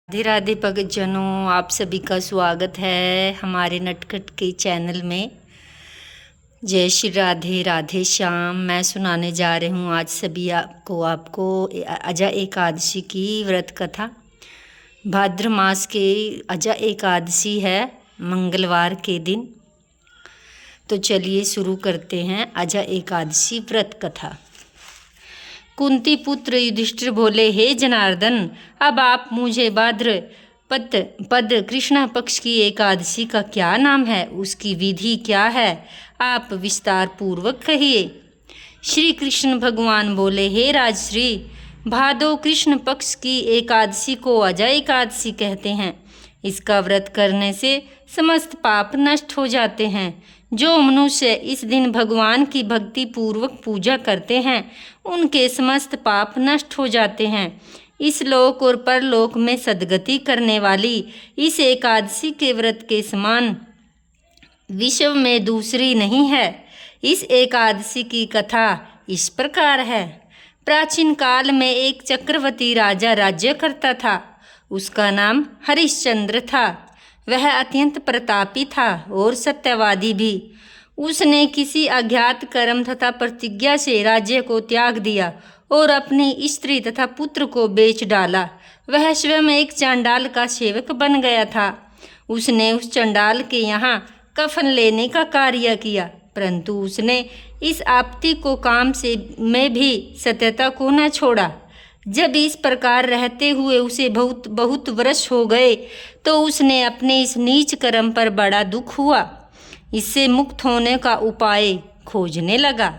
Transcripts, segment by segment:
राधे राधे भक्तजनों, आप सभी का स्वागत है हमारे नटखट के चैनल में। जय श्री राधे राधे श्याम। मैं सुनाने जा रही हूँ आज सभी आपको अजा एकादशी की व्रत कथा। भाद्र मास के अजा एकादशी है, मंगलवार के दिन। तो चलिए शुरू करते हैं अजा एकादशी व्रत कथा। कुंती पुत्र युधिष्ठिर बोले, हे जनार्दन, अब आप मुझे भाद्र पद कृष्ण पक्ष की एकादशी का क्या नाम है, उसकी विधि क्या है, आप विस्तार पूर्वक कहिए। श्री कृष्ण भगवान बोले, हे राजश्री, भादो कृष्ण पक्ष की एकादशी को अजा एकादशी कहते हैं। इसका व्रत करने से समस्त पाप नष्ट हो जाते हैं। जो मनुष्य इस दिन भगवान की भक्ति पूर्वक पूजा करते हैं, उनके समस्त पाप नष्ट हो जाते हैं। इस लोक और परलोक में सद्गति करने वाली इस एकादशी के व्रत के समान विश्व में दूसरी नहीं है। इस एकादशी की कथा इस प्रकार है। प्राचीन काल में एक चक्रवर्ती राजा राज्य करता था। उसका नाम हरिश्चंद्र था। वह अत्यंत प्रतापी था और सत्यवादी भी। उसने किसी अज्ञात कर्म तथा प्रतिज्ञा से राज्य को त्याग दिया और अपनी स्त्री तथा पुत्र को बेच डाला। वह स्वयं एक चांडाल का सेवक बन गया था। उसने उस चांडाल के यहाँ कफन लेने का कार्य किया, परंतु उसने इस आपत्ति को काम से में भी सत्यता को न छोड़ा। जब इस प्रकार रहते हुए उसे बहुत वर्ष हो गए, तो उसने अपने इस नीच कर्म पर बड़ा दुख हुआ। इससे मुक्त होने का उपाय खोजने लगा।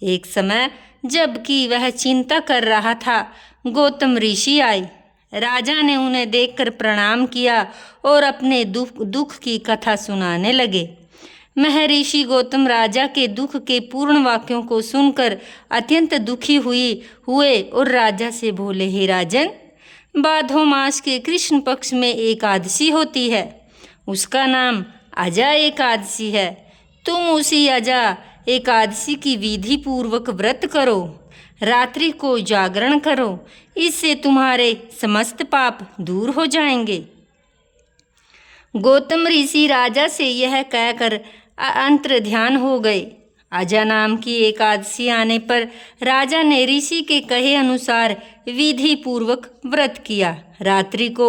एक समय जबकि वह चिंता कर रहा था, गौतम ऋषि आए। राजा ने उन्हें देखकर प्रणाम किया और अपने दुख की कथा सुनाने लगे। महर्षि गौतम राजा के दुख के पूर्ण वाक्यों को सुनकर अत्यंत दुखी हुए और राजा से बोले, हे राजन, भादो मास के कृष्ण पक्ष में एकादशी होती है। उसका नाम अजा एकादशी है। तुम उसी अजा एकादशी की विधि पूर्वक व्रत करो, रात्रि को जागरण करो। इससे तुम्हारे समस्त पाप दूर हो जाएंगे। गौतम ऋषि राजा से यह कहकर अंतर ध्यान हो गए। अजा नाम की एकादशी आने पर राजा ने ऋषि के कहे अनुसार विधि पूर्वक व्रत किया, रात्रि को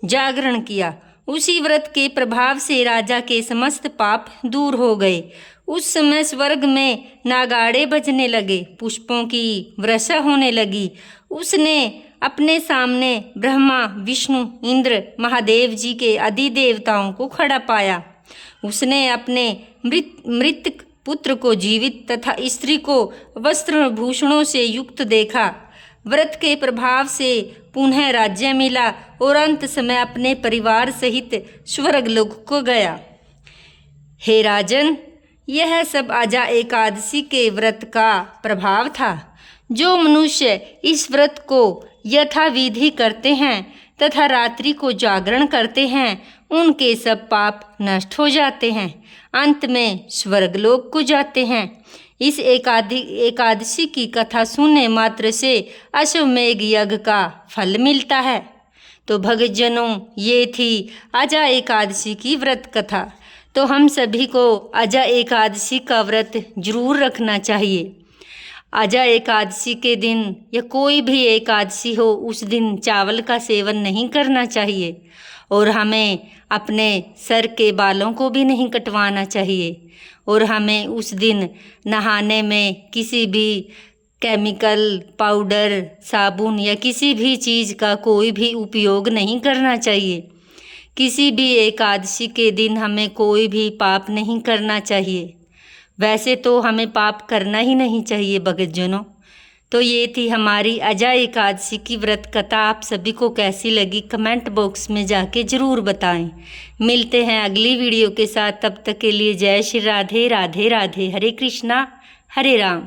जागरण किया। उसी व्रत के प्रभाव से राजा के समस्त पाप दूर हो गए। उस समय स्वर्ग में नागाड़े बजने लगे, पुष्पों की वर्षा होने लगी। उसने अपने सामने ब्रह्मा, विष्णु, इंद्र, महादेव जी के आदि देवताओं को खड़ा पाया। उसने अपने मृत पुत्र को जीवित तथा स्त्री को वस्त्र भूषणों से युक्त देखा। व्रत के प्रभाव से पुनः राज्य मिला और अंत समय अपने परिवार सहित स्वर्गलोक को गया। हे राजन, यह सब अजा एकादशी के व्रत का प्रभाव था। जो मनुष्य इस व्रत को यथाविधि करते हैं तथा रात्रि को जागरण करते हैं, उनके सब पाप नष्ट हो जाते हैं, अंत में स्वर्गलोक को जाते हैं। इस एकादशी की कथा सुनने मात्र से अश्वमेघ यज्ञ का फल मिलता है। तो भक्तजनों, ये थी अजा एकादशी की व्रत कथा। तो हम सभी को अजा एकादशी का व्रत जरूर रखना चाहिए। अजा एकादशी के दिन या कोई भी एकादशी हो, उस दिन चावल का सेवन नहीं करना चाहिए और हमें अपने सर के बालों को भी नहीं कटवाना चाहिए। और हमें उस दिन नहाने में किसी भी केमिकल, पाउडर, साबुन या किसी भी चीज़ का कोई भी उपयोग नहीं करना चाहिए। किसी भी एकादशी के दिन हमें कोई भी पाप नहीं करना चाहिए। वैसे तो हमें पाप करना ही नहीं चाहिए भक्तजनों। तो ये थी हमारी अजा एकादशी की व्रत कथा। आप सभी को कैसी लगी कमेंट बॉक्स में जाके ज़रूर बताएं। मिलते हैं अगली वीडियो के साथ। तब तक के लिए जय श्री राधे राधे राधे। हरे कृष्णा हरे राम।